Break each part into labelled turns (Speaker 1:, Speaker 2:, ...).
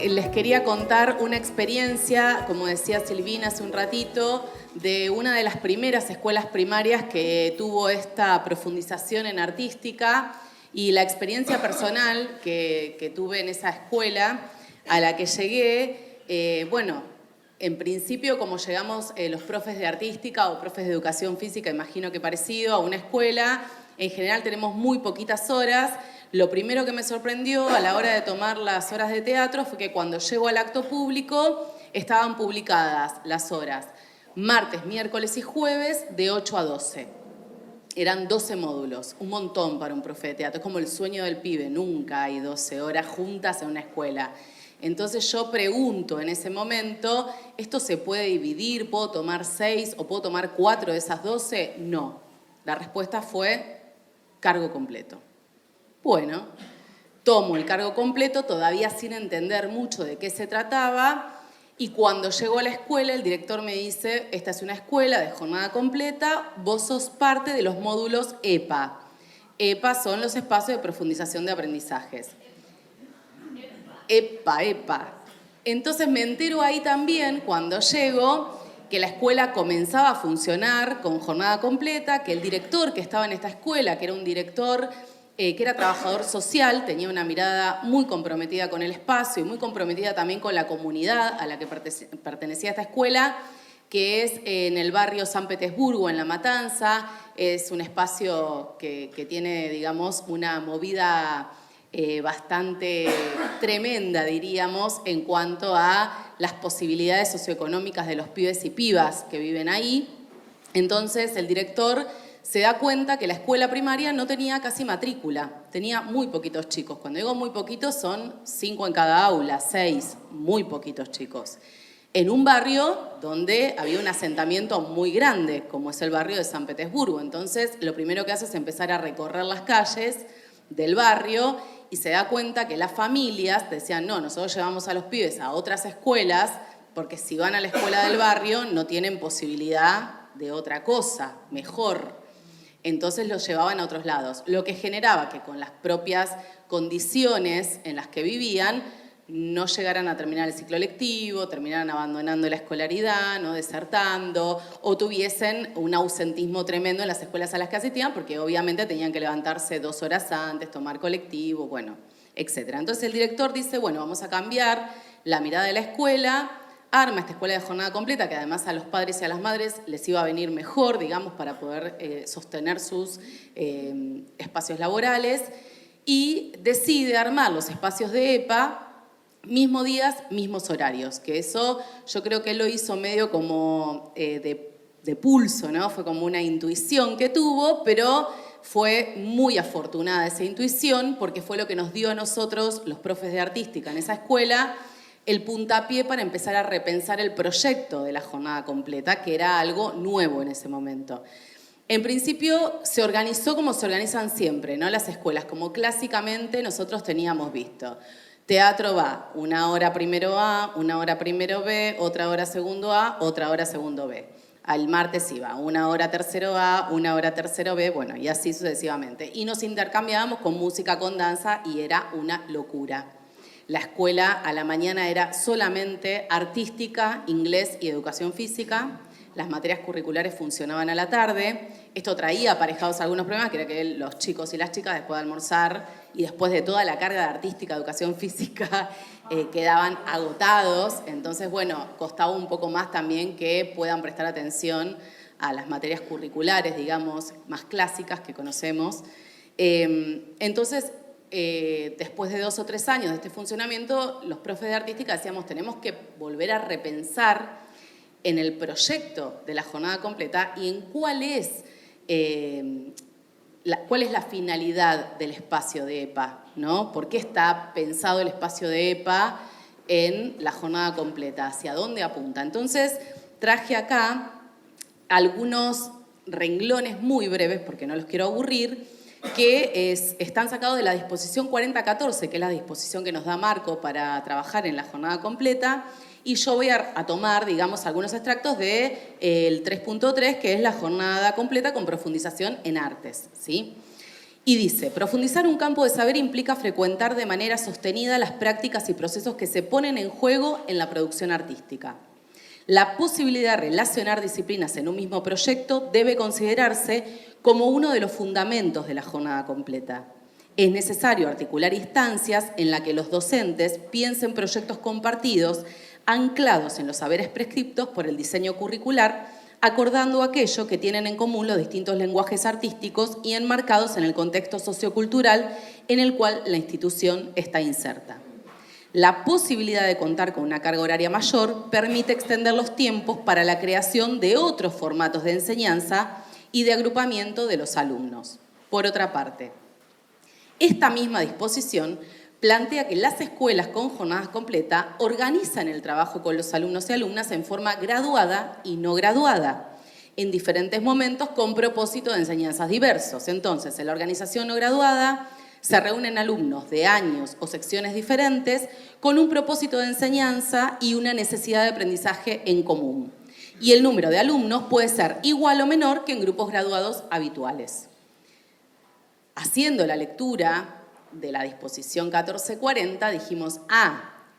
Speaker 1: les quería contar una experiencia, como decía Silvina hace un ratito, de una de las primeras escuelas primarias que tuvo esta profundización en artística y la experiencia personal que tuve en esa escuela a la que llegué, bueno, en principio como llegamos los profes de artística o profes de educación física, imagino que parecido a una escuela, en general tenemos muy poquitas horas. Lo primero que me sorprendió a la hora de tomar las horas de teatro fue que cuando llego al acto público estaban publicadas las horas martes, miércoles y jueves de 8 a 12. Eran 12 módulos, un montón para un profe de teatro. Es como el sueño del pibe, nunca hay 12 horas juntas en una escuela. Entonces yo pregunto en ese momento, ¿esto se puede dividir? ¿Puedo tomar 6 o puedo tomar 4 de esas 12? No. La respuesta fue cargo completo. Bueno, tomo el cargo completo, todavía sin entender mucho de qué se trataba, y cuando llego a la escuela, el director me dice, esta es una escuela de jornada completa, vos sos parte de los módulos EPA. EPA son los espacios de profundización de aprendizajes. EPA. Entonces me entero ahí también, cuando llego, que la escuela comenzaba a funcionar con jornada completa, que el director que estaba en esta escuela, que era un director que era trabajador social, tenía una mirada muy comprometida con el espacio y muy comprometida también con la comunidad a la que pertenecía esta escuela, que es en el barrio San Petersburgo, en La Matanza. Es un espacio que tiene, digamos, una movida bastante tremenda, diríamos, en cuanto a las posibilidades socioeconómicas de los pibes y pibas que viven ahí. Entonces, el director se da cuenta que la escuela primaria no tenía casi matrícula, tenía muy poquitos chicos. Cuando digo muy poquitos son 5 en cada aula, 6, muy poquitos chicos. En un barrio donde había un asentamiento muy grande, como es el barrio de San Petersburgo. Entonces, lo primero que hace es empezar a recorrer las calles del barrio y se da cuenta que las familias decían, no, nosotros llevamos a los pibes a otras escuelas porque si van a la escuela del barrio no tienen posibilidad de otra cosa, mejor. Entonces los llevaban a otros lados, lo que generaba que con las propias condiciones en las que vivían no llegaran a terminar el ciclo lectivo, terminaran abandonando la escolaridad, no desertando, o tuviesen un ausentismo tremendo en las escuelas a las que asistían, porque obviamente tenían que levantarse 2 horas antes, tomar colectivo, bueno, etc. Entonces el director dice, bueno, vamos a cambiar la mirada de la escuela, arma esta escuela de jornada completa, que además a los padres y a las madres les iba a venir mejor, digamos, para poder sostener sus espacios laborales, y decide armar los espacios de EPA, mismos días, mismos horarios, que eso yo creo que él lo hizo medio como de pulso, ¿no? Fue como una intuición que tuvo, pero fue muy afortunada esa intuición porque fue lo que nos dio a nosotros, los profes de artística en esa escuela, el puntapié para empezar a repensar el proyecto de la jornada completa, que era algo nuevo en ese momento. En principio se organizó como se organizan siempre, ¿no? Las escuelas, como clásicamente nosotros teníamos visto. Teatro va, 1 hora primero A, 1 hora primero B, otra hora segundo A, otra hora segundo B. Al martes iba 1 hora tercero A, 1 hora tercero B, bueno, y así sucesivamente. Y nos intercambiábamos con música, con danza, y era una locura. La escuela a la mañana era solamente artística, inglés y educación física. Las materias curriculares funcionaban a la tarde. Esto traía aparejados algunos problemas, que era que los chicos y las chicas después de almorzar y después de toda la carga de artística, educación física, quedaban agotados. Entonces, bueno, costaba un poco más también que puedan prestar atención a las materias curriculares, digamos, más clásicas que conocemos. Entonces, después de 2 o 3 años de este funcionamiento, los profes de artística decíamos, tenemos que volver a repensar en el proyecto de la jornada completa y en cuál es la finalidad del espacio de EPA, ¿no? ¿Por qué está pensado el espacio de EPA en la jornada completa? ¿Hacia dónde apunta? Entonces, traje acá algunos renglones muy breves, porque no los quiero aburrir, que están sacados de la disposición 4014, que es la disposición que nos da Marco para trabajar en la jornada completa, y yo voy a tomar, digamos, algunos extractos del 3.3, que es la jornada completa con profundización en artes, ¿sí? Y dice, profundizar un campo de saber implica frecuentar de manera sostenida las prácticas y procesos que se ponen en juego en la producción artística. La posibilidad de relacionar disciplinas en un mismo proyecto debe considerarse como uno de los fundamentos de la jornada completa. Es necesario articular instancias en las que los docentes piensen proyectos compartidos anclados en los saberes prescriptos por el diseño curricular, acordando aquello que tienen en común los distintos lenguajes artísticos y enmarcados en el contexto sociocultural en el cual la institución está inserta. La posibilidad de contar con una carga horaria mayor permite extender los tiempos para la creación de otros formatos de enseñanza y de agrupamiento de los alumnos. Por otra parte, esta misma disposición plantea que las escuelas con jornadas completas organizan el trabajo con los alumnos y alumnas en forma graduada y no graduada, en diferentes momentos con propósito de enseñanzas diversos. Entonces, en la organización no graduada se reúnen alumnos de años o secciones diferentes con un propósito de enseñanza y una necesidad de aprendizaje en común. Y el número de alumnos puede ser igual o menor que en grupos graduados habituales. Haciendo la lectura de la disposición 1440, dijimos,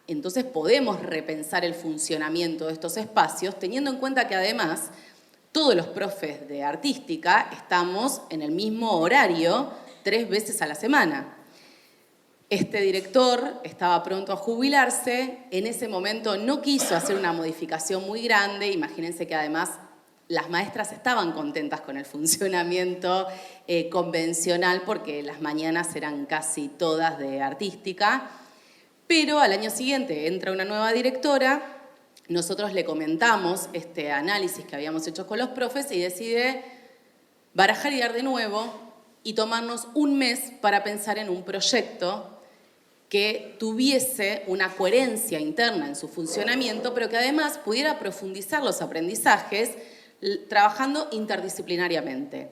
Speaker 1: entonces podemos repensar el funcionamiento de estos espacios, teniendo en cuenta que además todos los profes de artística estamos en el mismo horario 3 veces a la semana. Este director estaba pronto a jubilarse, en ese momento no quiso hacer una modificación muy grande, imagínense que además las maestras estaban contentas con el funcionamiento convencional porque las mañanas eran casi todas de artística, pero al año siguiente entra una nueva directora, nosotros le comentamos este análisis que habíamos hecho con los profes y decide barajar y dar de nuevo y tomarnos un mes para pensar en un proyecto que tuviese una coherencia interna en su funcionamiento, pero que además pudiera profundizar los aprendizajes trabajando interdisciplinariamente.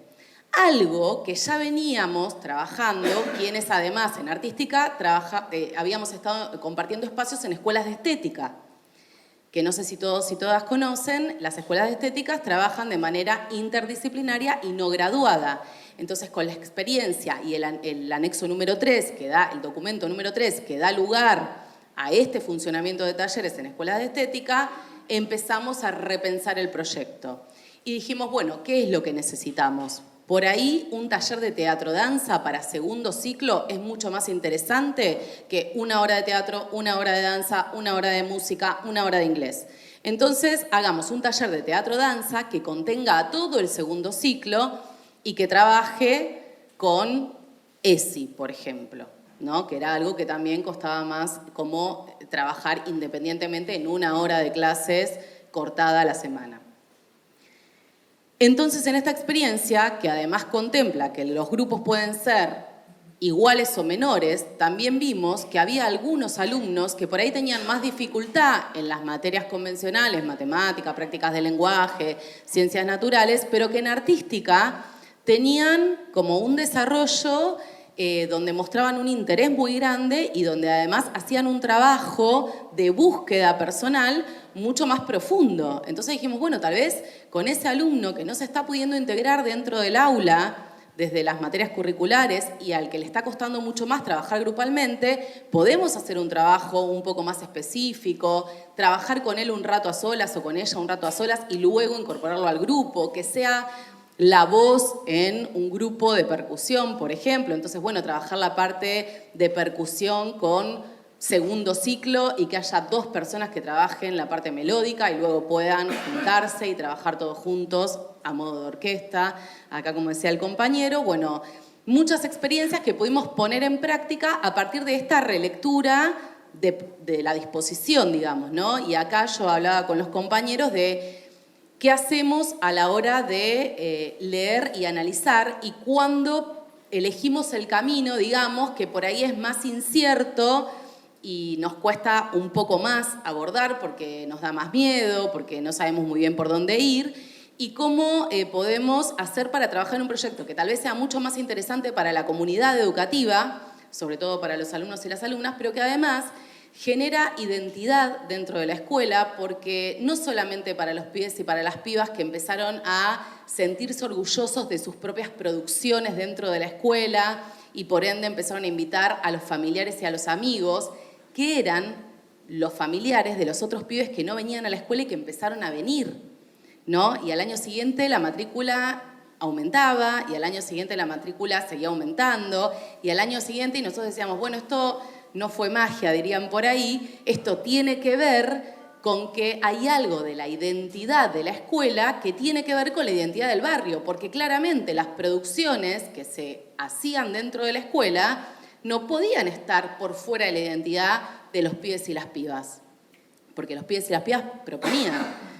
Speaker 1: Algo que ya veníamos trabajando, quienes además en artística habíamos estado compartiendo espacios en escuelas de estética, que no sé si todos y todas conocen, las escuelas de estéticas trabajan de manera interdisciplinaria y no graduada. Entonces, con la experiencia y el anexo número 3, el documento número 3, que da lugar a este funcionamiento de talleres en escuelas de estética, empezamos a repensar el proyecto. Y dijimos, bueno, ¿qué es lo que necesitamos? Por ahí, un taller de teatro-danza para segundo ciclo es mucho más interesante que 1 hora de teatro, 1 hora de danza, 1 hora de música, 1 hora de inglés. Entonces, hagamos un taller de teatro-danza que contenga a todo el segundo ciclo y que trabaje con ESI, por ejemplo, ¿no? Que era algo que también costaba más como trabajar independientemente en 1 hora de clases cortada a la semana. Entonces, en esta experiencia, que además contempla que los grupos pueden ser iguales o menores, también vimos que había algunos alumnos que por ahí tenían más dificultad en las materias convencionales, matemática, prácticas de lenguaje, ciencias naturales, pero que en artística tenían como un desarrollo donde mostraban un interés muy grande y donde además hacían un trabajo de búsqueda personal mucho más profundo. Entonces dijimos, bueno, tal vez con ese alumno que no se está pudiendo integrar dentro del aula desde las materias curriculares y al que le está costando mucho más trabajar grupalmente, podemos hacer un trabajo un poco más específico, trabajar con él un rato a solas o con ella un rato a solas y luego incorporarlo al grupo, que sea la voz en un grupo de percusión, por ejemplo. Entonces, bueno, trabajar la parte de percusión con segundo ciclo y que haya 2 personas que trabajen la parte melódica y luego puedan juntarse y trabajar todos juntos a modo de orquesta. Acá, como decía el compañero, bueno, muchas experiencias que pudimos poner en práctica a partir de esta relectura de la disposición, digamos, ¿no? Y acá yo hablaba con los compañeros de ¿qué hacemos a la hora de leer y analizar? Y cuando elegimos el camino, digamos, que por ahí es más incierto y nos cuesta un poco más abordar porque nos da más miedo, porque no sabemos muy bien por dónde ir, y cómo podemos hacer para trabajar en un proyecto que tal vez sea mucho más interesante para la comunidad educativa, sobre todo para los alumnos y las alumnas, pero que además genera identidad dentro de la escuela porque no solamente para los pibes y para las pibas que empezaron a sentirse orgullosos de sus propias producciones dentro de la escuela y por ende empezaron a invitar a los familiares y a los amigos, que eran los familiares de los otros pibes que no venían a la escuela y que empezaron a venir, ¿no? Y al año siguiente la matrícula aumentaba y al año siguiente la matrícula seguía aumentando y al año siguiente y nosotros decíamos, bueno, esto no fue magia, dirían por ahí, esto tiene que ver con que hay algo de la identidad de la escuela que tiene que ver con la identidad del barrio, porque claramente las producciones que se hacían dentro de la escuela no podían estar por fuera de la identidad de los pibes y las pibas, porque los pibes y las pibas proponían,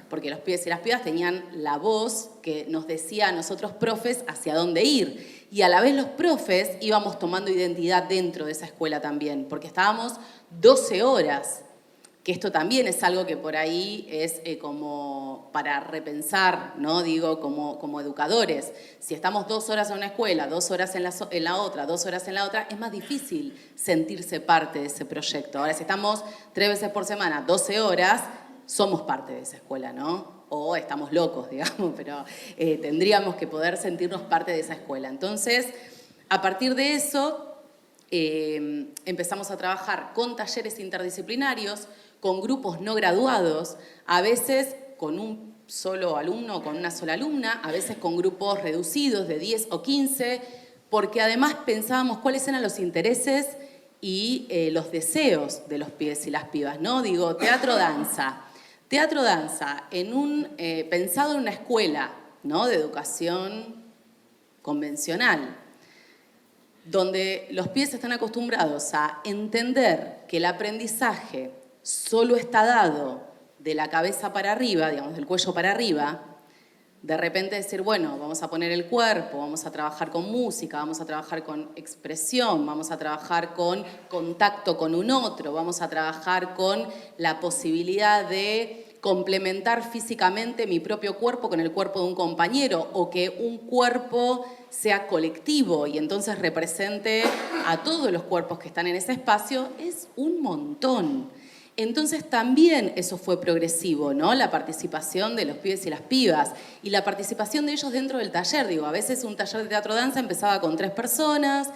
Speaker 1: porque los pibes y las pibas tenían la voz que nos decía a nosotros profes hacia dónde ir. Y a la vez los profes íbamos tomando identidad dentro de esa escuela también, porque estábamos 12 horas, que esto también es algo que por ahí es como para repensar, ¿no? Digo, como educadores. Si estamos 2 horas en una escuela, 2 horas en la otra, 2 horas en la otra, es más difícil sentirse parte de ese proyecto. Ahora, si estamos 3 veces por semana, 12 horas, somos parte de esa escuela, ¿no? O estamos locos, digamos, pero tendríamos que poder sentirnos parte de esa escuela. Entonces, a partir de eso, empezamos a trabajar con talleres interdisciplinarios, con grupos no graduados, a veces con un solo alumno o con una sola alumna, a veces con grupos reducidos de 10 o 15, porque además pensábamos cuáles eran los intereses y los deseos de los pibes y las pibas, ¿no? Digo, teatro-danza. Teatro-danza, pensado en una escuela, ¿no? De educación convencional, donde los pibes están acostumbrados a entender que el aprendizaje solo está dado de la cabeza para arriba, digamos, del cuello para arriba, de repente decir, bueno, vamos a poner el cuerpo, vamos a trabajar con música, vamos a trabajar con expresión, vamos a trabajar con contacto con un otro, vamos a trabajar con la posibilidad de complementar físicamente mi propio cuerpo con el cuerpo de un compañero o que un cuerpo sea colectivo y entonces represente a todos los cuerpos que están en ese espacio, es un montón. Entonces también eso fue progresivo, ¿no? La participación de los pibes y las pibas y la participación de ellos dentro del taller. Digo, a veces un taller de teatro-danza empezaba con 3 personas,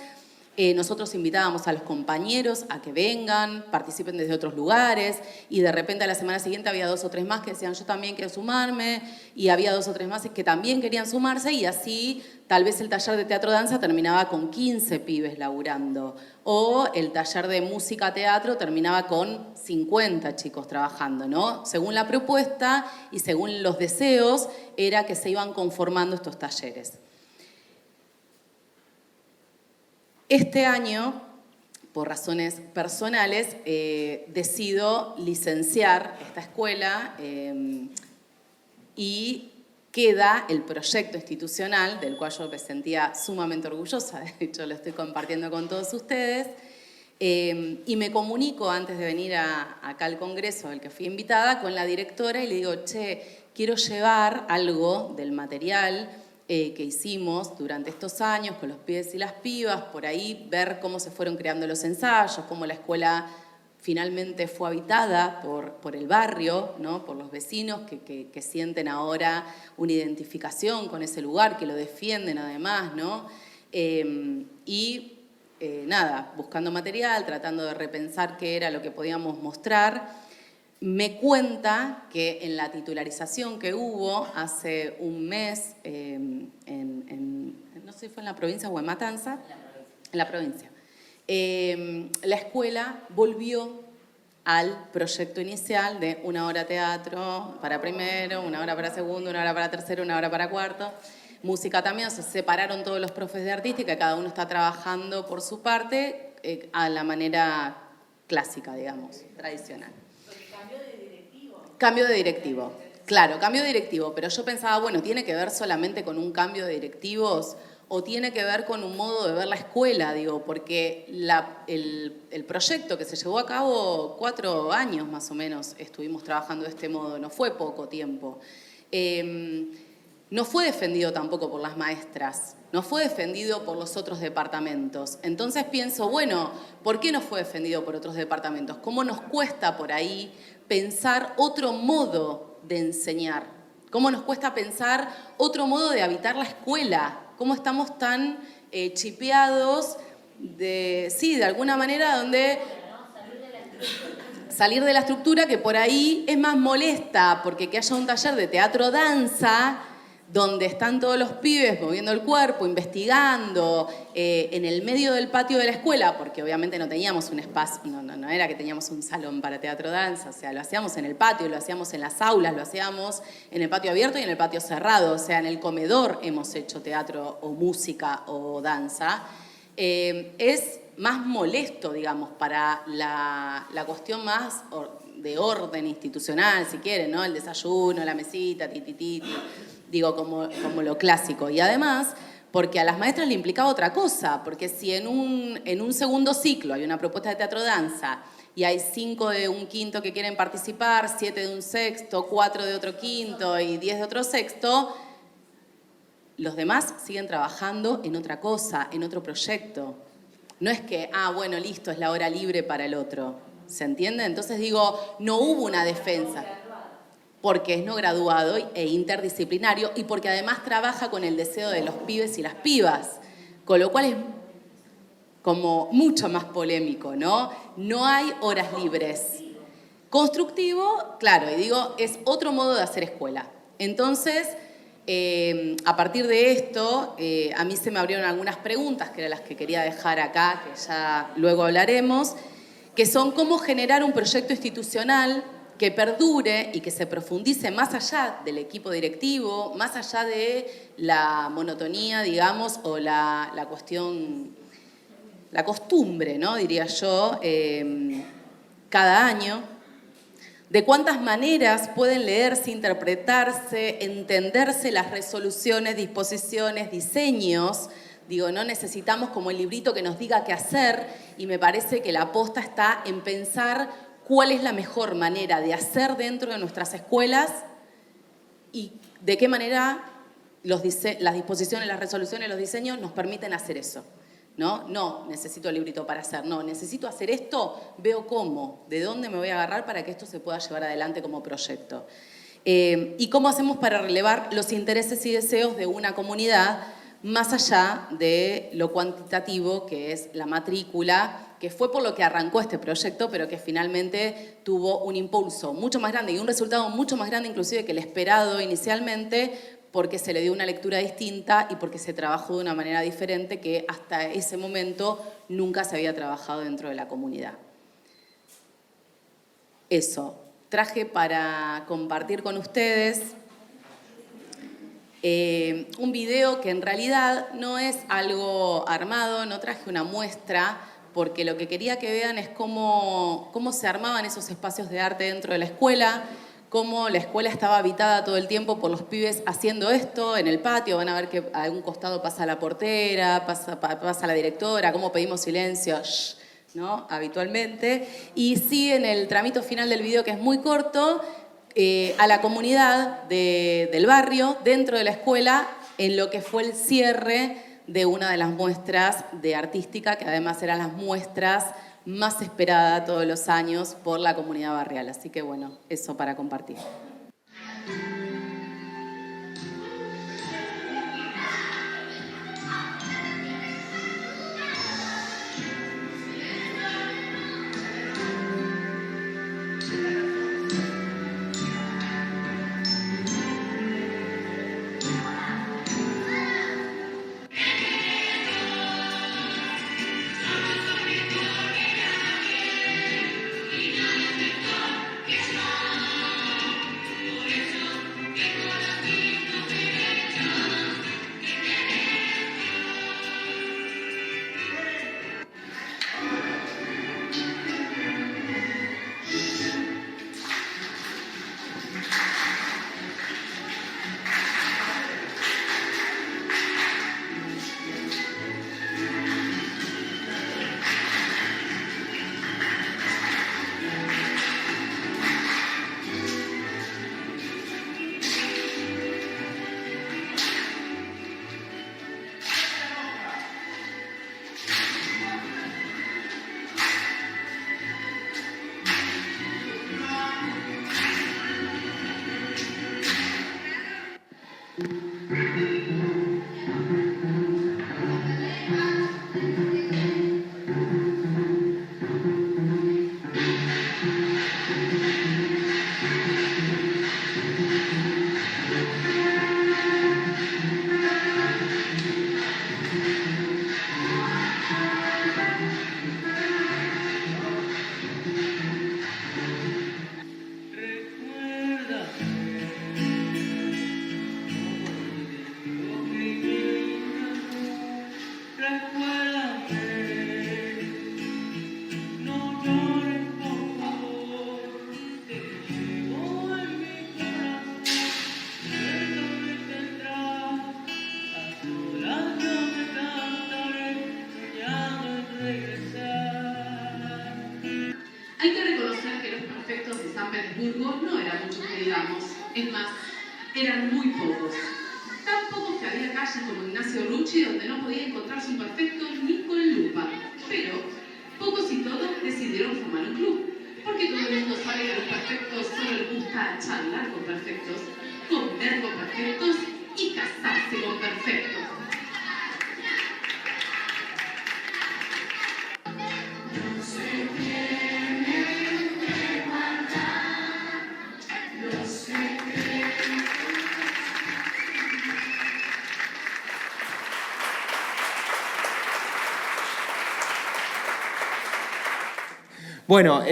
Speaker 1: nosotros invitábamos a los compañeros a que vengan, participen desde otros lugares y de repente a la semana siguiente había 2 o 3 más que decían yo también quiero sumarme y había 2 o 3 más que también querían sumarse y así tal vez el taller de teatro-danza terminaba con 15 pibes laburando o el taller de música-teatro terminaba con 50 chicos trabajando, ¿no? Según la propuesta y según los deseos era que se iban conformando estos talleres. Este año, por razones personales, decido licenciar esta escuela y queda el proyecto institucional, del cual yo me sentía sumamente orgullosa, de hecho lo estoy compartiendo con todos ustedes, y me comunico antes de venir acá al congreso al que fui invitada con la directora y le digo, che, quiero llevar algo del material que hicimos durante estos años con los pibes y las pibas, por ahí ver cómo se fueron creando los ensayos, cómo la escuela finalmente fue habitada por el barrio, ¿no? Por los vecinos que sienten ahora una identificación con ese lugar, que lo defienden además, ¿no? Nada, buscando material, tratando de repensar qué era lo que podíamos mostrar. Me cuenta que en la titularización que hubo hace un mes, no sé si fue en la provincia o en Matanza, en la provincia, la escuela volvió al proyecto inicial de 1 hora teatro para primero, 1 hora para segundo, 1 hora para tercero, 1 hora para cuarto. Música también, se separaron todos los profes de artística, cada uno está trabajando por su parte a la manera clásica, digamos, tradicional. Cambio de directivo, claro, cambio de directivo, pero yo pensaba, bueno, ¿tiene que ver solamente con un cambio de directivos o tiene que ver con un modo de ver la escuela? Digo, porque el proyecto que se llevó a cabo 4 años más o menos estuvimos trabajando de este modo, no fue poco tiempo. no fue defendido tampoco por las maestras, no fue defendido por los otros departamentos. Entonces pienso, bueno, ¿por qué no fue defendido por otros departamentos? ¿Cómo nos cuesta por ahí pensar otro modo de enseñar? ¿Cómo nos cuesta pensar otro modo de habitar la escuela? ¿Cómo estamos tan chipeados de alguna manera donde salir de la estructura que por ahí es más molesta, porque que haya un taller de teatro-danza donde están todos los pibes moviendo el cuerpo, investigando, en el medio del patio de la escuela, porque obviamente no teníamos un espacio, no era que teníamos un salón para teatro-danza, o sea, lo hacíamos en el patio, lo hacíamos en las aulas, lo hacíamos en el patio abierto y en el patio cerrado, o sea, en el comedor hemos hecho teatro o música o danza. Es más molesto, digamos, para la cuestión más de orden institucional, si quieren, ¿no? El desayuno, la mesita, digo, como lo clásico. Y además, porque a las maestras le implicaba otra cosa, porque si en un segundo ciclo hay una propuesta de teatro-danza y hay 5 de un quinto que quieren participar, 7 de un sexto, 4 de otro quinto y 10 de otro sexto, los demás siguen trabajando en otra cosa, en otro proyecto. No es que, bueno, listo, es la hora libre para el otro. ¿Se entiende? Entonces digo, no hubo una defensa. Porque es no graduado e interdisciplinario y porque además trabaja con el deseo de los pibes y las pibas. Con lo cual es como mucho más polémico, ¿no? No hay horas libres. Constructivo, claro, y digo, es otro modo de hacer escuela. Entonces, a partir de esto, a mí se me abrieron algunas preguntas, que eran las que quería dejar acá, que ya luego hablaremos, que son cómo generar un proyecto institucional que perdure y que se profundice más allá del equipo directivo, más allá de la monotonía, digamos, o la cuestión, la costumbre, ¿no? Diría yo, cada año. De cuántas maneras pueden leerse, interpretarse, entenderse las resoluciones, disposiciones, diseños. Digo, no necesitamos como el librito que nos diga qué hacer, y me parece que la aposta está en pensar cuál es la mejor manera de hacer dentro de nuestras escuelas y de qué manera las disposiciones, las resoluciones, los diseños nos permiten hacer eso. No necesito el librito para hacer, no, necesito hacer esto, veo cómo, de dónde me voy a agarrar para que esto se pueda llevar adelante como proyecto. Y cómo hacemos para relevar los intereses y deseos de una comunidad más allá de lo cuantitativo que es la matrícula, que fue por lo que arrancó este proyecto, pero que finalmente tuvo un impulso mucho más grande y un resultado mucho más grande inclusive que el esperado inicialmente, porque se le dio una lectura distinta y porque se trabajó de una manera diferente que hasta ese momento nunca se había trabajado dentro de la comunidad. Eso, traje para compartir con ustedes un video que en realidad no es algo armado, no traje una muestra, porque lo que quería que vean es cómo se armaban esos espacios de arte dentro de la escuela, cómo la escuela estaba habitada todo el tiempo por los pibes haciendo esto en el patio. Van a ver que a un costado pasa la portera, pasa la directora, cómo pedimos silencio, ¿no? Habitualmente. Y sí, en el tramito final del video, que es muy corto, a la comunidad del barrio, dentro de la escuela, en lo que fue el cierre de una de las muestras de artística, que además eran las muestras más esperadas todos los años por la comunidad barrial. Así que bueno, eso para compartir. Hay que reconocer que los perfectos de San Petersburgo no eran muchos que digamos, es más, eran muy pocos. Tan pocos que había calles como Ignacio Rucci donde no podía encontrarse un perfecto ni con lupa. Pero, pocos y todos decidieron formar un club. Porque todo el mundo sabe que a los perfectos solo les gusta charlar con perfectos, comer con perfectos y casarse con perfectos.
Speaker 2: Bueno,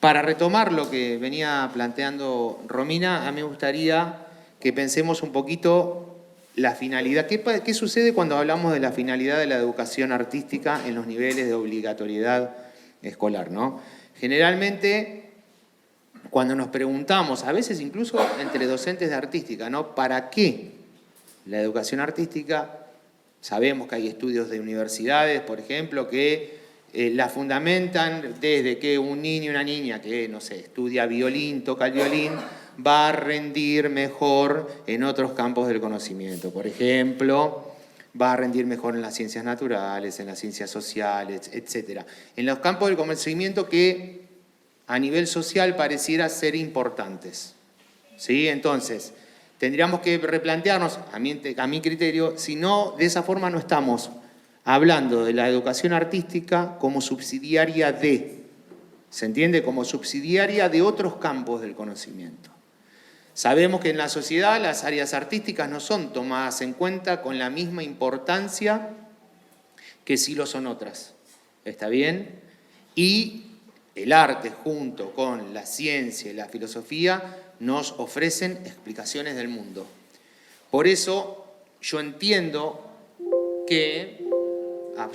Speaker 2: para retomar lo que venía planteando Romina, a mí me gustaría que pensemos un poquito la finalidad. ¿Qué sucede cuando hablamos de la finalidad de la educación artística en los niveles de obligatoriedad escolar, ¿no? Generalmente, cuando nos preguntamos, a veces incluso entre docentes de artística, ¿no? ¿Para qué la educación artística? Sabemos que hay estudios de universidades, por ejemplo, que la fundamentan desde que un niño y una niña que, no sé, estudia violín, toca el violín, va a rendir mejor en otros campos del conocimiento. Por ejemplo, va a rendir mejor en las ciencias naturales, en las ciencias sociales, etc. En los campos del conocimiento que a nivel social pareciera ser importantes. ¿Sí? Entonces, tendríamos que replantearnos, a mi criterio, si no, de esa forma no estamos hablando de la educación artística como subsidiaria de, ¿se entiende? Como subsidiaria de otros campos del conocimiento. Sabemos que en la sociedad las áreas artísticas no son tomadas en cuenta con la misma importancia que sí lo son otras. ¿Está bien? Y el arte junto con la ciencia y la filosofía nos ofrecen explicaciones del mundo. Por eso yo entiendo que...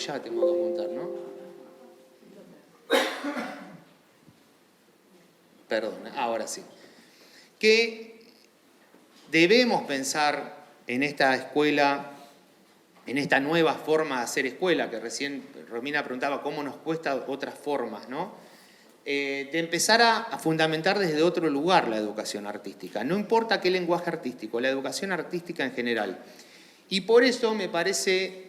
Speaker 2: ya tengo que apuntar, ¿no? Perdón, ahora sí. Que debemos pensar en esta escuela, en esta nueva forma de hacer escuela, que recién Romina preguntaba cómo nos cuesta otras formas, ¿no? De empezar a fundamentar desde otro lugar la educación artística. No importa qué lenguaje artístico, la educación artística en general. Y por eso me parece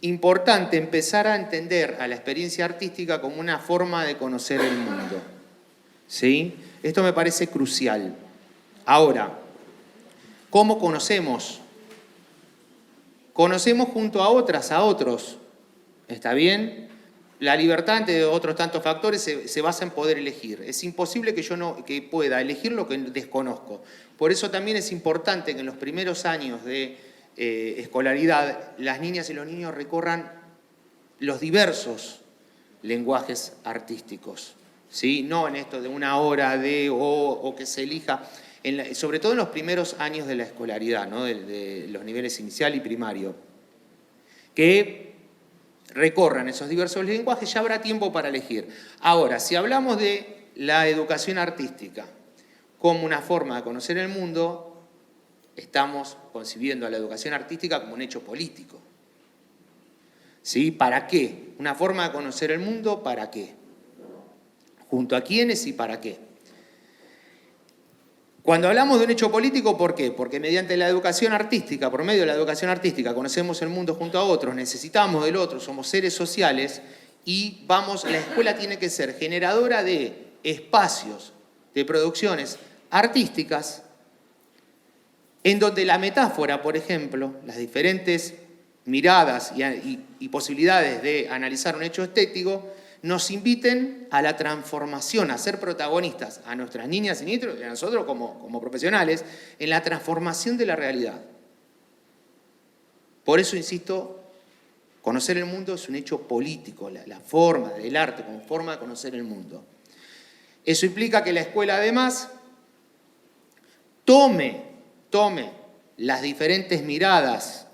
Speaker 2: importante empezar a entender a la experiencia artística como una forma de conocer el mundo. ¿Sí? Esto me parece crucial. Ahora, ¿cómo conocemos? Conocemos junto a otras, a otros. ¿Está bien? La libertad, entre otros tantos factores, se basa en poder elegir. Es imposible que yo que pueda elegir lo que desconozco. Por eso también es importante que en los primeros años de escolaridad, las niñas y los niños recorran los diversos lenguajes artísticos, ¿sí? No en esto de una hora o que se elija, sobre todo en los primeros años de la escolaridad, ¿no? de los niveles inicial y primario, que recorran esos diversos lenguajes, ya habrá tiempo para elegir. Ahora, si hablamos de la educación artística como una forma de conocer el mundo, estamos concibiendo a la educación artística como un hecho político. ¿Sí? ¿Para qué? Una forma de conocer el mundo, ¿para qué? ¿Junto a quiénes y para qué? Cuando hablamos de un hecho político, ¿por qué? Porque mediante la educación artística, por medio de la educación artística, conocemos el mundo junto a otros, necesitamos del otro, somos seres sociales y la escuela tiene que ser generadora de espacios, de producciones artísticas, en donde la metáfora, por ejemplo, las diferentes miradas y posibilidades de analizar un hecho estético, nos inviten a la transformación, a ser protagonistas, a nuestras niñas y niños, y a nosotros como profesionales, en la transformación de la realidad. Por eso, insisto, conocer el mundo es un hecho político, la forma del arte como forma de conocer el mundo. Eso implica que la escuela, además, tome las diferentes miradas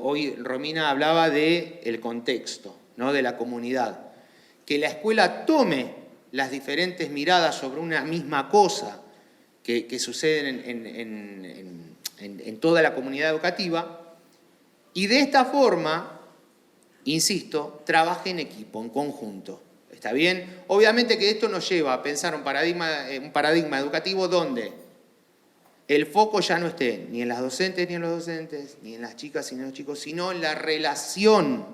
Speaker 2: hoy Romina hablaba del contexto, ¿no? De la comunidad. Que la escuela tome las diferentes miradas sobre una misma cosa que suceden en toda la comunidad educativa y de esta forma, insisto, trabaje en equipo, en conjunto. ¿Está bien? Obviamente que esto nos lleva a pensar un paradigma educativo donde el foco ya no esté ni en las docentes ni en los docentes, ni en las chicas ni en los chicos, sino en la relación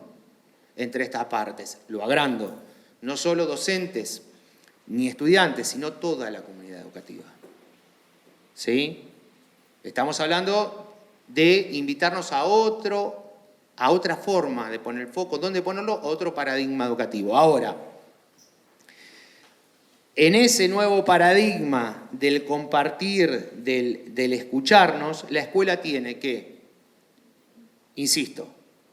Speaker 2: entre estas partes. Lo agrando, no solo docentes ni estudiantes, sino toda la comunidad educativa. ¿Sí? Estamos hablando de invitarnos a otra forma de poner el foco, ¿dónde ponerlo? Otro paradigma educativo. Ahora, en ese nuevo paradigma del compartir, del escucharnos, la escuela tiene que, insisto,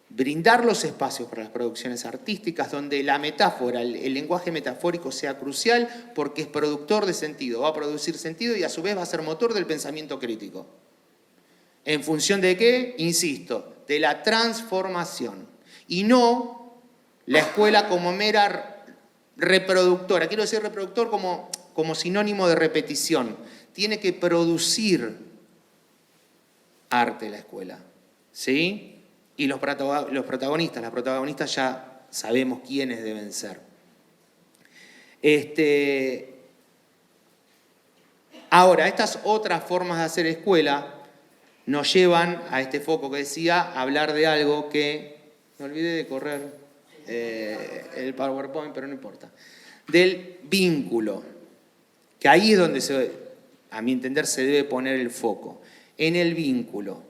Speaker 2: brindar los espacios para las producciones artísticas donde la metáfora, el lenguaje metafórico sea crucial porque es productor de sentido, va a producir sentido y a su vez va a ser motor del pensamiento crítico. ¿En función de qué? Insisto, de la transformación y no la escuela como mera reproductora. Quiero decir reproductor como sinónimo de repetición. Tiene que producir arte la escuela, ¿sí? Y los protagonistas, las protagonistas ya sabemos quiénes deben ser. Ahora, estas otras formas de hacer escuela nos llevan a este foco que decía, hablar de algo que... Me olvidé de correr el PowerPoint, pero no importa. Del vínculo, que ahí es donde, a mi entender, se debe poner el foco. En el vínculo.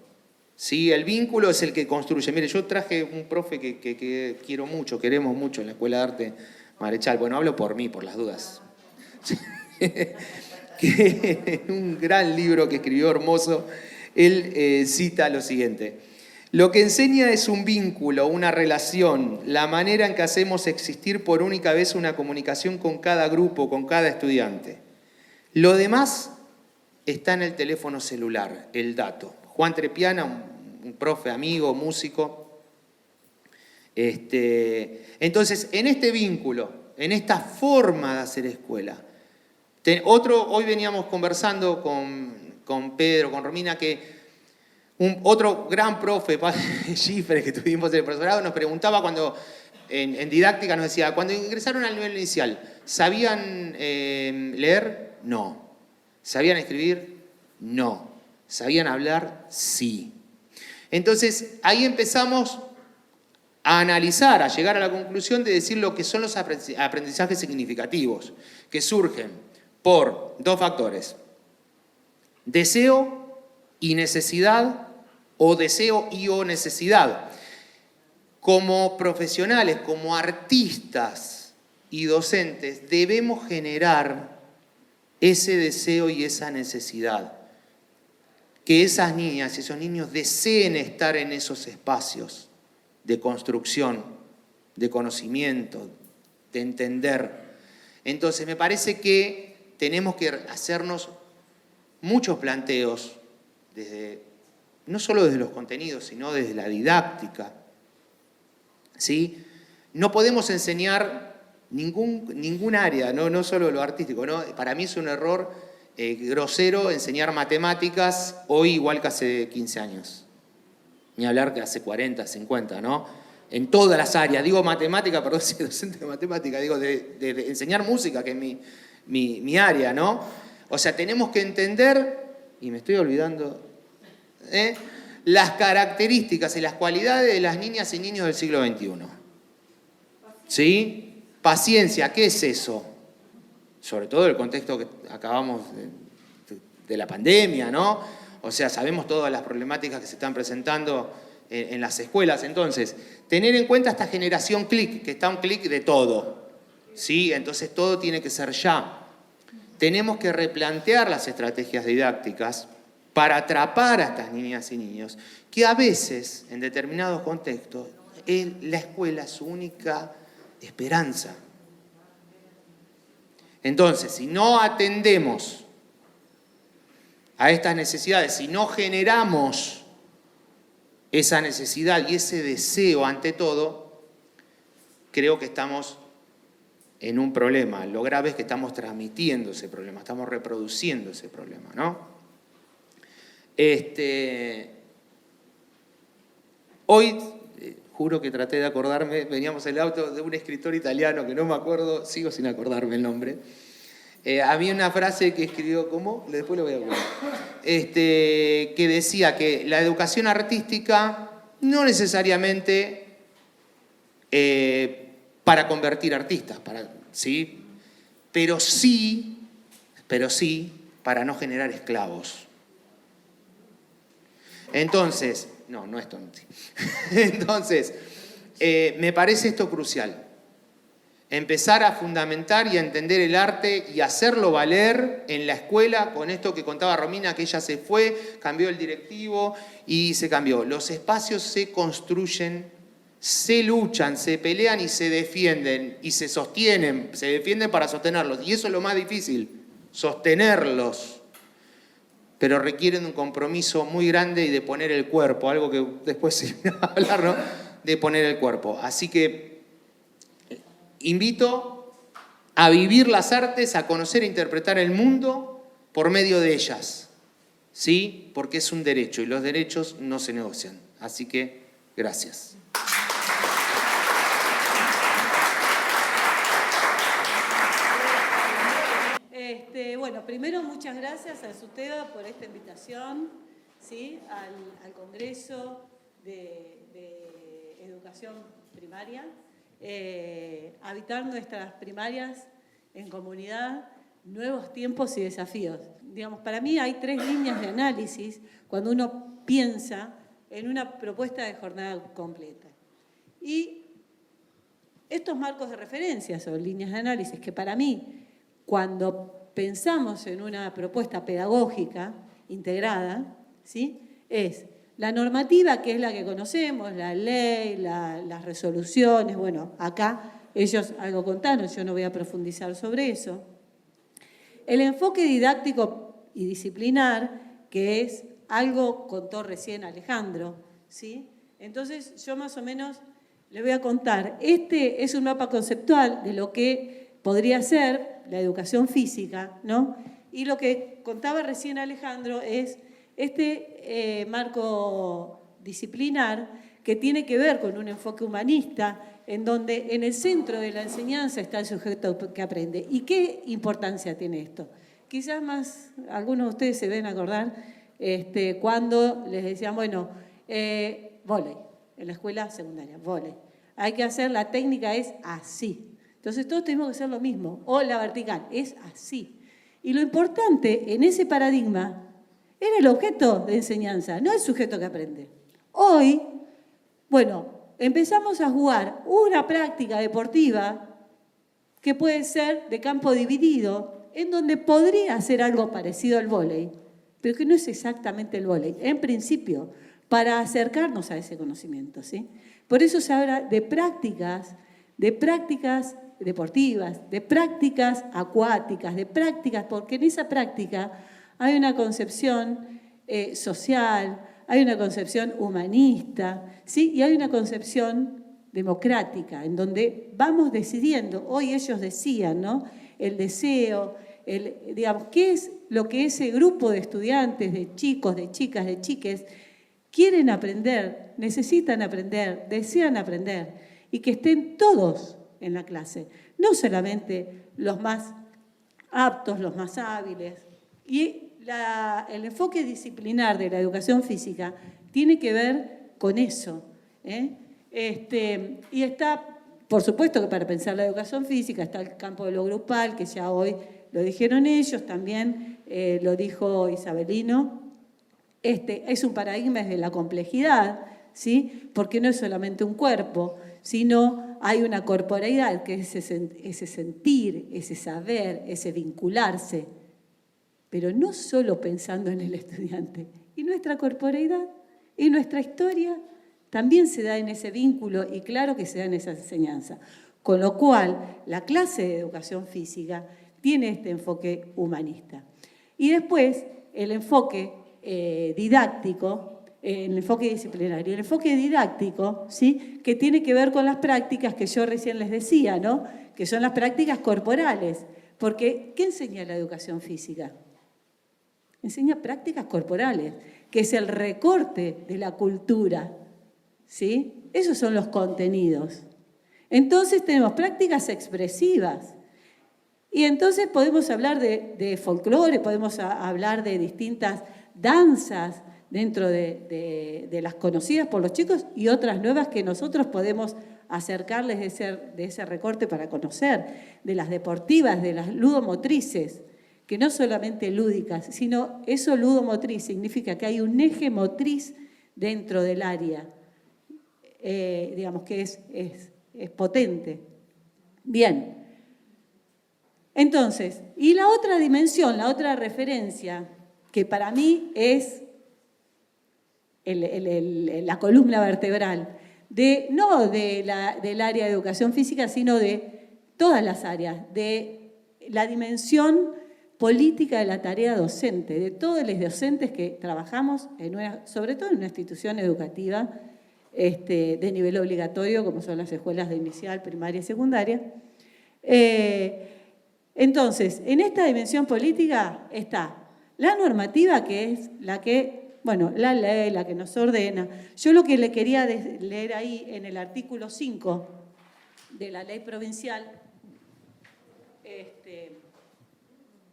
Speaker 2: ¿Sí? El vínculo es el que construye. Mire, yo traje un profe que quiero mucho, queremos mucho en la Escuela de Arte Marechal. Bueno, hablo por mí, por las dudas. Que un gran libro que escribió hermoso, él cita lo siguiente. Lo que enseña es un vínculo, una relación, la manera en que hacemos existir por única vez una comunicación con cada grupo, con cada estudiante. Lo demás está en el teléfono celular, el dato. Juan Trepiana, un profe, amigo, músico. Entonces, en este vínculo, en esta forma de hacer escuela, hoy veníamos conversando con Pedro, con Romina, que otro gran profe, Schiffer, que tuvimos en el profesorado, nos preguntaba cuando, en didáctica, nos decía, cuando ingresaron al nivel inicial, ¿sabían leer? No. ¿Sabían escribir? No. ¿Sabían hablar? Sí. Entonces, ahí empezamos a analizar, a llegar a la conclusión de decir lo que son los aprendizajes significativos, que surgen por dos factores, deseo y necesidad, o deseo y o necesidad. Como profesionales, como artistas y docentes, debemos generar ese deseo y esa necesidad. Que esas niñas y esos niños deseen estar en esos espacios de construcción, de conocimiento, de entender. Entonces, me parece que tenemos que hacernos muchos planteos no solo desde los contenidos, sino desde la didáctica. ¿Sí? No podemos enseñar ningún área, no solo lo artístico, ¿no? Para mí es un error grosero enseñar matemáticas hoy igual que hace 15 años. Ni hablar que hace 40, 50, ¿no? En todas las áreas. Digo matemática, perdón, soy docente de matemática, digo de enseñar música, que es mi área, ¿no? O sea, tenemos que entender, y me estoy olvidando... las características y las cualidades de las niñas y niños del siglo XXI. ¿Sí? Paciencia, ¿qué es eso? Sobre todo el contexto que acabamos de la pandemia, ¿no? O sea, sabemos todas las problemáticas que se están presentando en las escuelas. Entonces, tener en cuenta esta generación clic, que está a un clic de todo. ¿Sí? Entonces, todo tiene que ser ya. Tenemos que replantear las estrategias didácticas para atrapar a estas niñas y niños, que a veces, en determinados contextos, la escuela es su única esperanza. Entonces, si no atendemos a estas necesidades, si no generamos esa necesidad y ese deseo ante todo, creo que estamos en un problema. Lo grave es que estamos transmitiendo ese problema, estamos reproduciendo ese problema, ¿no? Hoy, juro que traté de acordarme, veníamos en el auto de un escritor italiano que no me acuerdo, sigo sin acordarme el nombre. Había una frase que escribió, ¿cómo? Después lo voy a acordar. Que decía que la educación artística no necesariamente para convertir artistas, ¿sí? Pero sí para no generar esclavos. Entonces, no es tonto. Entonces, me parece esto crucial. Empezar a fundamentar y a entender el arte y hacerlo valer en la escuela, con esto que contaba Romina, que ella se fue, cambió el directivo y se cambió. Los espacios se construyen, se luchan, se pelean y se defienden y se sostienen, se defienden para sostenerlos. Y eso es lo más difícil, sostenerlos. Pero requieren un compromiso muy grande y de poner el cuerpo, algo que después se va a hablar, ¿no? De poner el cuerpo. Así que invito a vivir las artes, a conocer e interpretar el mundo por medio de ellas, ¿sí? Porque es un derecho y los derechos no se negocian. Así que, gracias.
Speaker 3: Bueno, primero muchas gracias a SUTEBA por esta invitación, ¿sí? al Congreso de Educación Primaria. Habitar nuestras primarias en comunidad, nuevos tiempos y desafíos. Digamos, para mí hay 3 líneas de análisis cuando uno piensa en una propuesta de jornada completa. Y estos marcos de referencia son líneas de análisis que para mí, cuando pensamos en una propuesta pedagógica integrada, ¿sí? Es la normativa, que es la que conocemos, la ley, las resoluciones, bueno, acá ellos algo contaron, yo no voy a profundizar sobre eso. El enfoque didáctico y disciplinar, que es algo contó recién Alejandro, ¿sí? Entonces yo más o menos les voy a contar. Este es un mapa conceptual de lo que podría ser la educación física, ¿no? Y lo que contaba recién Alejandro es este marco disciplinar que tiene que ver con un enfoque humanista, en donde en el centro de la enseñanza está el sujeto que aprende. ¿Y qué importancia tiene esto? Quizás más, algunos de ustedes se deben acordar cuando les decían, bueno, vóley, en la escuela secundaria, vóley. Hay que hacer, la técnica es así. Entonces todos tenemos que hacer lo mismo, o la vertical, es así. Y lo importante en ese paradigma era el objeto de enseñanza, no el sujeto que aprende. Hoy, bueno, empezamos a jugar una práctica deportiva que puede ser de campo dividido, en donde podría ser algo parecido al vóley, pero que no es exactamente el vóley, en principio, para acercarnos a ese conocimiento, ¿sí? Por eso se habla de prácticas deportivas, de prácticas acuáticas, de prácticas, porque en esa práctica hay una concepción social, hay una concepción humanista, ¿sí? Y hay una concepción democrática, en donde vamos decidiendo. Hoy ellos decían, ¿no? El deseo, digamos, ¿qué es lo que ese grupo de estudiantes, de chicos, de chicas, de chiques, quieren aprender, necesitan aprender, desean aprender, y que estén todos en la clase, no solamente los más aptos, los más hábiles. Y el enfoque disciplinar de la educación física tiene que ver con eso, ¿eh? Y está, por supuesto que para pensar la educación física está el campo de lo grupal, que ya hoy lo dijeron ellos, también lo dijo Isabelino. Es un paradigma de la complejidad, ¿sí? Porque no es solamente un cuerpo, sino hay una corporeidad, que es ese sentir, ese saber, ese vincularse, pero no solo pensando en el estudiante. Y nuestra corporeidad y nuestra historia también se da en ese vínculo y claro que se da en esa enseñanza. Con lo cual, la clase de educación física tiene este enfoque humanista. Y después, el enfoque didáctico el enfoque disciplinario. El enfoque didáctico, ¿sí? Que tiene que ver con las prácticas que yo recién les decía, ¿no? Que son las prácticas corporales. Porque, ¿qué enseña la educación física? Enseña prácticas corporales, que es el recorte de la cultura, ¿sí? Esos son los contenidos. Entonces tenemos prácticas expresivas. Y entonces podemos hablar de folclore, podemos hablar de distintas danzas dentro de las conocidas por los chicos y otras nuevas que nosotros podemos acercarles de ese recorte para conocer, de las deportivas, de las ludomotrices, que no solamente lúdicas, sino eso ludomotriz significa que hay un eje motriz dentro del área, digamos que es potente. Bien. Entonces, y la otra dimensión, la otra referencia, que para mí es la columna vertebral, no del área de educación física, sino de todas las áreas, de la dimensión política de la tarea docente, de todos los docentes que trabajamos, sobre todo en una institución educativa de nivel obligatorio, como son las escuelas de inicial, primaria y secundaria. Entonces, en esta dimensión política está la normativa, que es la ley, la que nos ordena. Yo lo que le quería leer ahí en el artículo 5 de la ley provincial,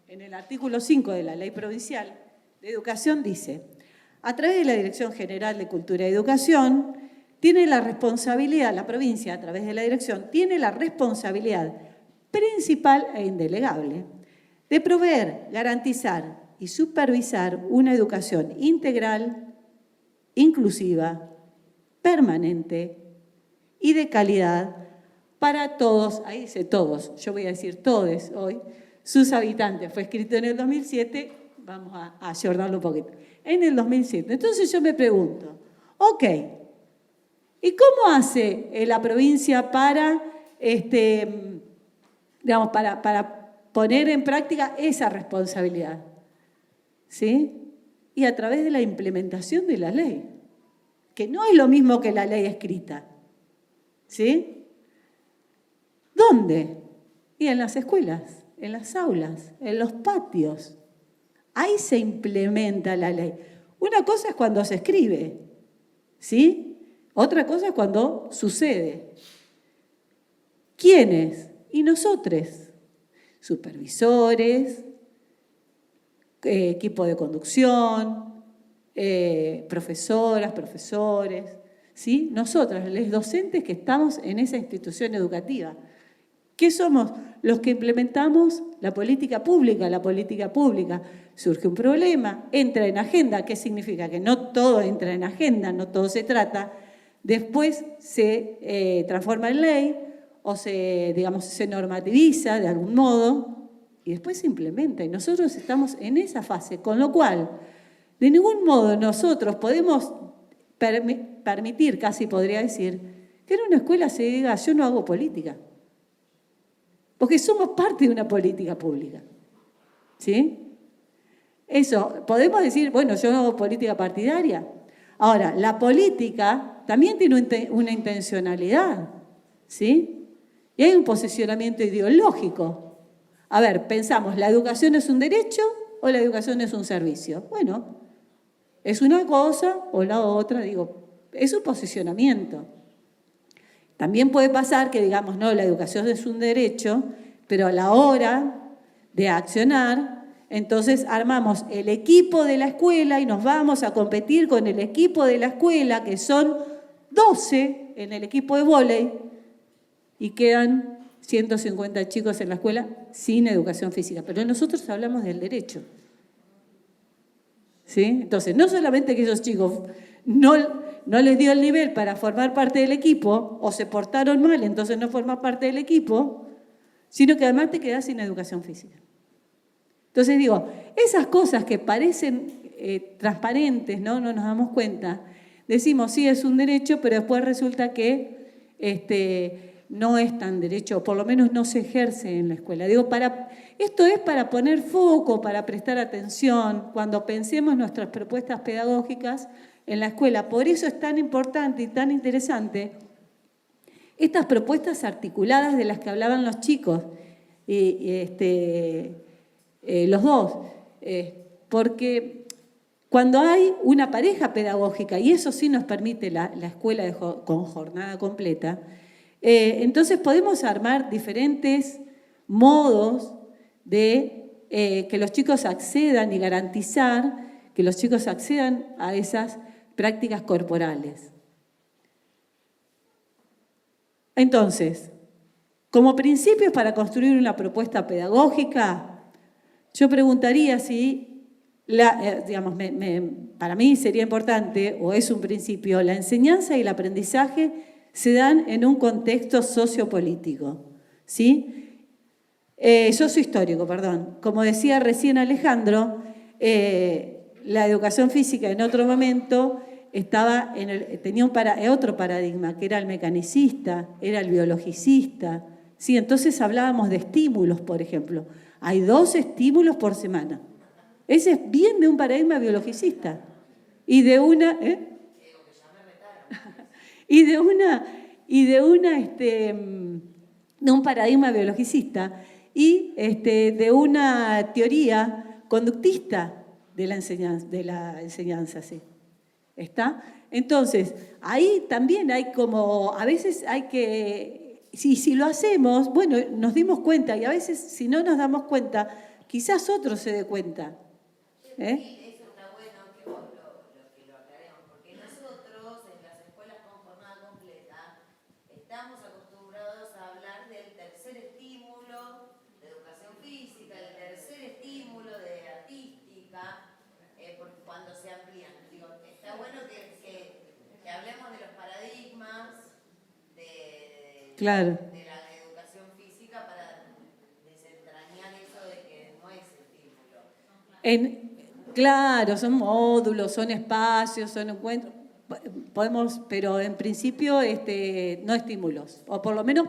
Speaker 3: en el artículo 5 de la ley provincial de educación dice: a través de la Dirección General de Cultura y Educación, tiene la responsabilidad, la provincia a través de la dirección, tiene la responsabilidad principal e indelegable de proveer, garantizar y supervisar una educación integral, inclusiva, permanente y de calidad para todos, ahí dice todos, yo voy a decir todes hoy, sus habitantes. Fue escrito en el 2007, vamos a ayornarlo un poquito. En el 2007. Entonces yo me pregunto, ok, ¿y cómo hace la provincia para, para poner en práctica esa responsabilidad? ¿Sí? Y a través de la implementación de la ley, que no es lo mismo que la ley escrita. ¿Sí? ¿Dónde? Y en las escuelas, en las aulas, en los patios. Ahí se implementa la ley. Una cosa es cuando se escribe, ¿sí? Otra cosa es cuando sucede. ¿Quiénes? Y nosotros, supervisores, equipo de conducción, profesoras, profesores, ¿sí? Nosotras, los docentes que estamos en esa institución educativa. ¿Qué somos? Los que implementamos la política pública. La política pública surge un problema, entra en agenda. ¿Qué significa? Que no todo entra en agenda, no todo se trata. Después se transforma en ley o se normativiza de algún modo y después se implementa. Y nosotros estamos en esa fase, con lo cual, de ningún modo nosotros podemos permitir, casi podría decir, que en una escuela se diga, yo no hago política. Porque somos parte de una política pública. ¿Sí? Eso, podemos decir, bueno, yo no hago política partidaria. Ahora, la política también tiene una intencionalidad. ¿Sí? Y hay un posicionamiento ideológico. A ver, pensamos, ¿la educación es un derecho o la educación es un servicio? Bueno, es una cosa o la otra, es un posicionamiento. También puede pasar que digamos, no, la educación es un derecho, pero a la hora de accionar, entonces armamos el equipo de la escuela y nos vamos a competir con el equipo de la escuela, que son 12 en el equipo de vóley, y quedan 150 chicos en la escuela sin educación física. Pero nosotros hablamos del derecho. ¿Sí? Entonces, no solamente que esos chicos no les dio el nivel para formar parte del equipo, o se portaron mal, entonces no forman parte del equipo, sino que además te quedás sin educación física. Entonces esas cosas que parecen transparentes, ¿no? No nos damos cuenta, decimos sí es un derecho, pero después resulta que no es tan derecho, o por lo menos no se ejerce en la escuela. Esto es para poner foco, para prestar atención, cuando pensemos nuestras propuestas pedagógicas, en la escuela. Por eso es tan importante y tan interesante estas propuestas articuladas de las que hablaban los chicos, los dos, porque cuando hay una pareja pedagógica, y eso sí nos permite la escuela con jornada completa, entonces podemos armar diferentes modos de que los chicos accedan y garantizar que los chicos accedan a esas prácticas corporales. Entonces, como principios para construir una propuesta pedagógica, yo preguntaría si, para mí sería importante, o es un principio, la enseñanza y el aprendizaje se dan en un contexto sociopolítico, ¿sí? Sociohistórico, perdón. Como decía recién Alejandro, la educación física en otro momento tenía otro paradigma, que era el mecanicista, era el biologicista. Sí, entonces hablábamos de estímulos, por ejemplo. Hay 2 estímulos por semana. Ese es bien de un paradigma biologicista. Y de una... de un paradigma biologicista y de una teoría conductista de la enseñanza, sí. ¿Está? Entonces, ahí también hay como, a veces hay que, si lo hacemos, bueno, nos dimos cuenta, y a veces si no nos damos cuenta, quizás otro se dé cuenta.
Speaker 4: Eso está bueno que vos lo aclaremos, porque nosotros en las escuelas con jornada completa estamos acostumbrados a hablar del tercer estímulo de educación física, el tercer estímulo de artística, porque cuando se amplían, digo, está bueno que hablemos de los paradigmas
Speaker 3: Claro.
Speaker 4: de la educación física para desentrañar eso de que no es estímulo.
Speaker 3: Claro, son módulos, son espacios, son encuentros. Pero en principio no estímulos, o por lo menos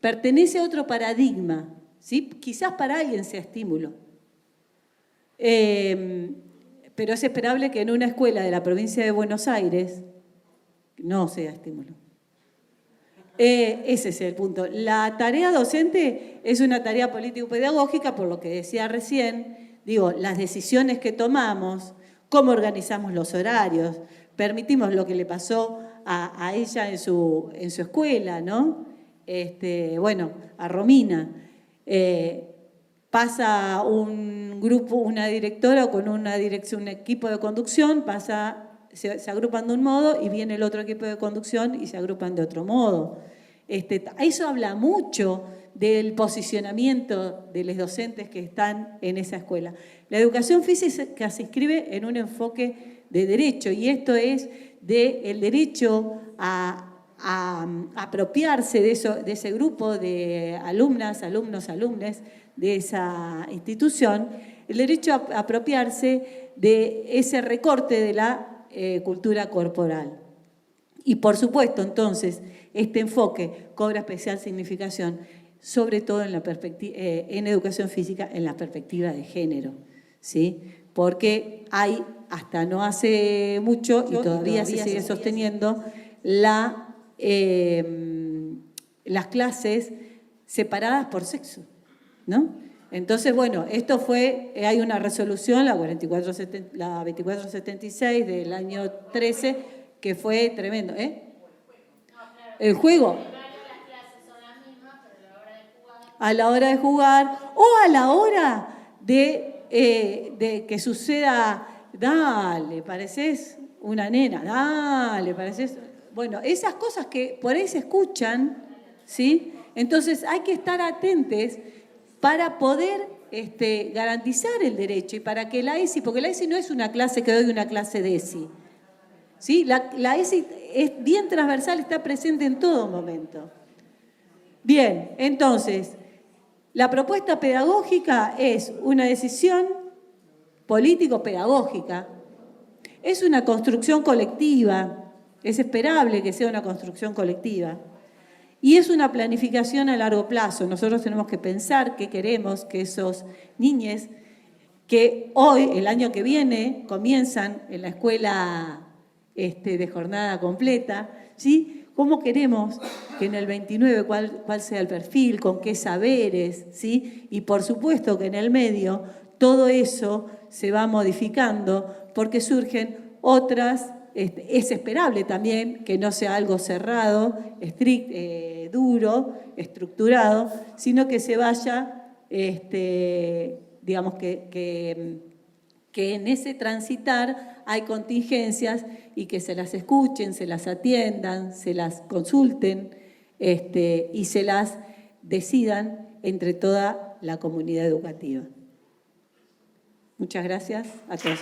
Speaker 3: pertenece a otro paradigma, ¿sí? Quizás para alguien sea estímulo. Pero es esperable que en una escuela de la provincia de Buenos Aires no sea estímulo. Ese es el punto. La tarea docente es una tarea político-pedagógica, por lo que decía recién. Digo, las decisiones que tomamos, cómo organizamos los horarios, permitimos lo que le pasó a ella en su escuela, ¿no? Bueno, a Romina. Pasa un grupo, una directora con una dirección, un equipo de conducción, se agrupan de un modo y viene el otro equipo de conducción y se agrupan de otro modo. Eso habla mucho del posicionamiento de los docentes que están en esa escuela. La educación física se inscribe en un enfoque de derecho, y esto es del derecho a apropiarse de ese grupo de alumnas, alumnos, alumnes de esa institución, el derecho a apropiarse de ese recorte de la cultura corporal. Y por supuesto, entonces, este enfoque cobra especial significación, sobre todo en educación física, en la perspectiva de género, ¿sí? Porque hay, hasta no hace mucho, y todavía se sigue sosteniendo, las clases separadas por sexo, ¿no? Entonces, bueno, hay una resolución, la 2476 del año 13, que fue tremendo, El juego. A la hora de jugar o a la hora de que suceda, dale, pareces una nena, dale, pareces... Bueno, esas cosas que por ahí se escuchan, ¿sí? Entonces hay que estar atentos para poder garantizar el derecho y para que la ESI, porque la ESI no es una clase que doy una clase de ESI, ¿sí? La ESI es bien transversal, está presente en todo momento. Bien, entonces, la propuesta pedagógica es una decisión político-pedagógica, es una construcción colectiva, es esperable que sea una construcción colectiva, y es una planificación a largo plazo. Nosotros tenemos que pensar qué queremos que esos niños que hoy, el año que viene, comienzan en la escuela de jornada completa, ¿sí? ¿Cómo queremos que en el 29 cuál sea el perfil, con qué saberes, ¿sí? Y por supuesto que en el medio todo eso se va modificando porque surgen otras. Es esperable también que no sea algo cerrado, duro, estructurado, sino que se vaya, digamos que en ese transitar hay contingencias y que se las escuchen, se las atiendan, se las consulten y se las decidan entre toda la comunidad educativa. Muchas gracias a todos.